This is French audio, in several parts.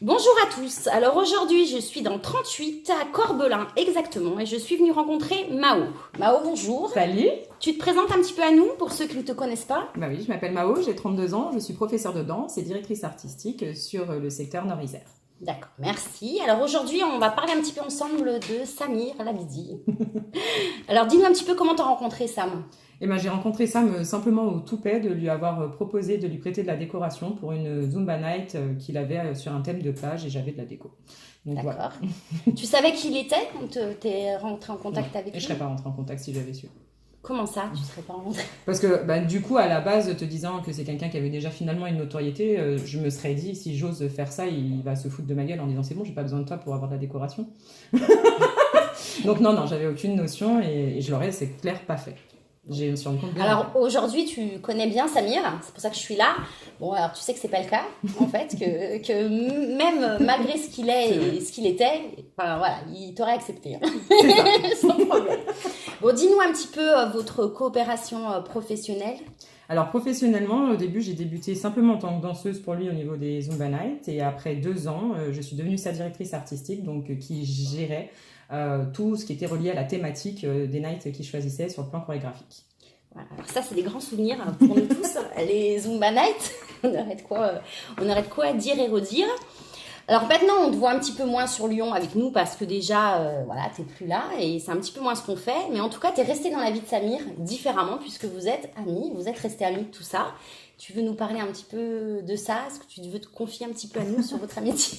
Bonjour à tous, alors aujourd'hui je suis dans 38 à Corbelin exactement et je suis venue rencontrer Mao. Mao, bonjour. Salut. Tu te présentes un petit peu à nous pour ceux qui ne te connaissent pas? Bah oui, je m'appelle Mao, j'ai 32 ans, je suis professeure de danse et directrice artistique sur le secteur Nord-Isère. D'accord, merci. Alors aujourd'hui on va parler un petit peu ensemble de Samir Labidi. Alors dis-nous un petit peu comment tu as rencontré Sam. Et ben, j'ai rencontré Sam simplement au toupet de lui avoir proposé de lui prêter de la décoration pour une Zumba Night qu'il avait sur un thème de plage et j'avais de la déco. Donc, D'accord. voilà. Tu savais qui il était quand tu es rentré en contact avec Et lui? je ne serais pas rentrée en contact si j'avais su. Comment ça, tu ne serais pas rentré? Parce que du coup, à la base, te disant que c'est quelqu'un qui avait déjà finalement une notoriété, je me serais dit, si j'ose faire ça, il va se foutre de ma gueule en disant c'est bon, j'ai pas besoin de toi pour avoir de la décoration. Donc non, j'avais aucune notion et je l'aurais, c'est clair, pas fait. Je me suis rendu compte bien. Alors aujourd'hui, tu connais bien Samir, c'est pour ça que je suis là. Bon, alors tu sais que c'est pas le cas, en fait, que même malgré ce qu'il est et ce qu'il était, enfin voilà, il t'aurait accepté, hein. Sans problème. Bon, dis-nous un petit peu votre coopération professionnelle. Alors professionnellement, au début, j'ai débuté simplement en tant que danseuse pour lui au niveau des Zumba Nights et après 2 ans, je suis devenue sa directrice artistique, donc qui gérait tout ce qui était relié à la thématique des nights qu'il choisissait sur le plan chorégraphique. Voilà. Alors ça, c'est des grands souvenirs pour nous tous, les Zumba Nights. On aurait de quoi dire et redire. Alors maintenant, on te voit un petit peu moins sur Lyon avec nous parce que déjà, voilà, t'es plus là et c'est un petit peu moins ce qu'on fait. Mais en tout cas, t'es resté dans la vie de Samir différemment puisque vous êtes amis, vous êtes restés amis de tout ça. Tu veux nous parler un petit peu de ça? Est-ce que tu veux te confier un petit peu à nous sur votre amitié?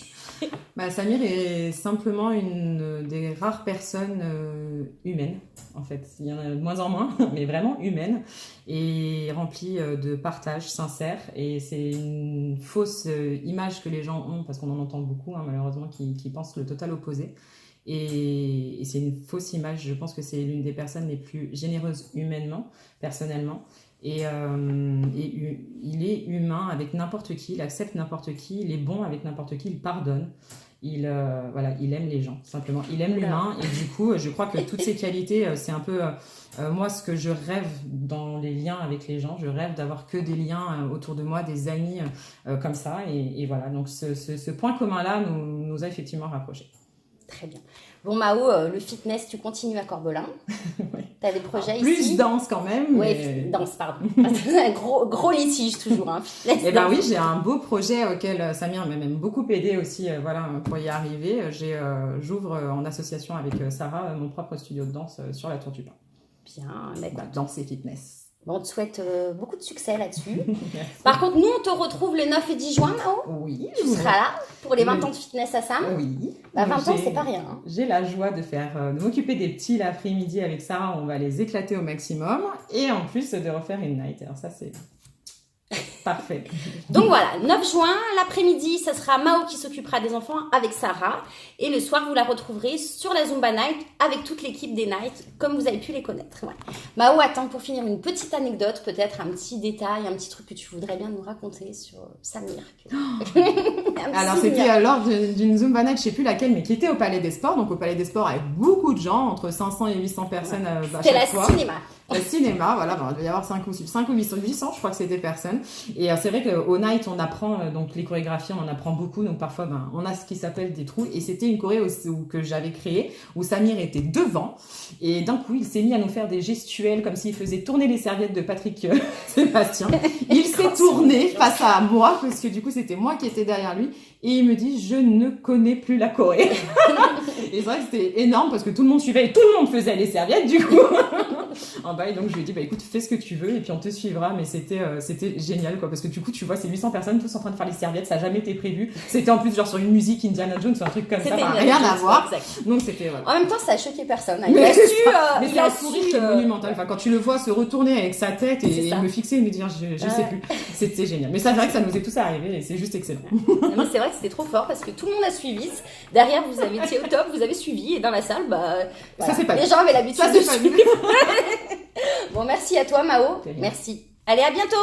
Samir est simplement une des rares personnes humaines, en fait. Il y en a de moins en moins, mais vraiment humaines, et remplie de partage sincère. Et c'est une fausse image que les gens ont, parce qu'on en entend beaucoup, hein, malheureusement, qui pensent le total opposé. Et c'est une fausse image. Je pense que c'est l'une des personnes les plus généreuses humainement, personnellement. Et il est humain avec n'importe qui, il accepte n'importe qui, il est bon avec n'importe qui, il pardonne. Il aime les gens, simplement. Il aime l'humain et du coup, je crois que toutes ces qualités, c'est un peu moi ce que je rêve dans les liens avec les gens. Je rêve d'avoir que des liens autour de moi, des amis comme ça. Et voilà, donc ce point commun-là nous a effectivement rapprochés. Très bien. Bon Mao, le fitness, tu continues à Corbelin. Ouais. Tu as des projets plus ici? Plus danse quand même. Oui, mais... danse, pardon. gros litige toujours. Hein. Et oui, j'ai un beau projet auquel Samir m'a même beaucoup aidé aussi pour y arriver. J'ouvre en association avec Sarah mon propre studio de danse sur la Tour du Pin. Bien, d'accord. Danse et fitness. Bon, on te souhaite beaucoup de succès là-dessus. Par contre, nous, on te retrouve le 9 et 10 juin, Mao. Oui. Tu seras là pour les 20 ans de fitness à Sam. Oui. 20 ans, c'est pas rien. Hein. J'ai la joie de m'occuper des petits l'après-midi avec Sarah. On va les éclater au maximum. Et en plus, de refaire une night. Alors ça, c'est parfait. Donc voilà, 9 juin, l'après-midi, ça sera Mao qui s'occupera des enfants avec Sarah. Et le soir, vous la retrouverez sur la Zumba Night avec toute l'équipe des Nights, comme vous avez pu les connaître. Voilà. Mao, attends, pour finir, une petite anecdote, peut-être un petit détail, un petit truc que tu voudrais bien nous raconter sur Samir. Alors, c'était lors d'une Zumba Night, je ne sais plus laquelle, mais qui était au Palais des Sports. Donc, au Palais des Sports, avec beaucoup de gens, entre 500 et 800 personnes à chaque fois. C'était la cinéma. Le cinéma, voilà, il devait y avoir 5 ou 800, je crois que c'était personnes. Et c'est vrai qu'au night, on apprend, donc les chorégraphies, on en apprend beaucoup. Donc parfois, on a ce qui s'appelle des trous. Et c'était une choré que j'avais créée, où Samir était devant. Et d'un coup, il s'est mis à nous faire des gestuels, comme s'il faisait tourner les serviettes de Patrick Sébastien. Il s'est tourné face à moi, parce que du coup, c'était moi qui étais derrière lui. Et il me dit, je ne connais plus la choré. Et c'est vrai que c'était énorme, parce que tout le monde suivait et tout le monde faisait les serviettes, du coup. En bas, et donc je lui ai dit écoute, fais ce que tu veux et puis on te suivra. Mais c'était génial quoi, parce que du coup tu vois ces 800 personnes tous en train de faire les serviettes, ça n'a jamais été prévu, c'était en plus genre sur une musique Indiana Jones ou un truc comme ça, rien à voir. Exact. Donc c'était voilà. En même temps ça a choqué personne, mais c'est un sourire monumental, enfin, quand tu le vois se retourner avec sa tête et me fixer et me dire je sais plus, c'était génial. Mais c'est vrai que ça nous est tous arrivé et c'est juste excellent. Mais c'est vrai que c'était trop fort parce que tout le monde a suivi. Derrière vous avez été au top, vous avez suivi et dans la salle voilà, ça, c'est pas les gens avaient l'habitude de suivre. Bon, merci à toi Mao. Merci. Allez, à bientôt.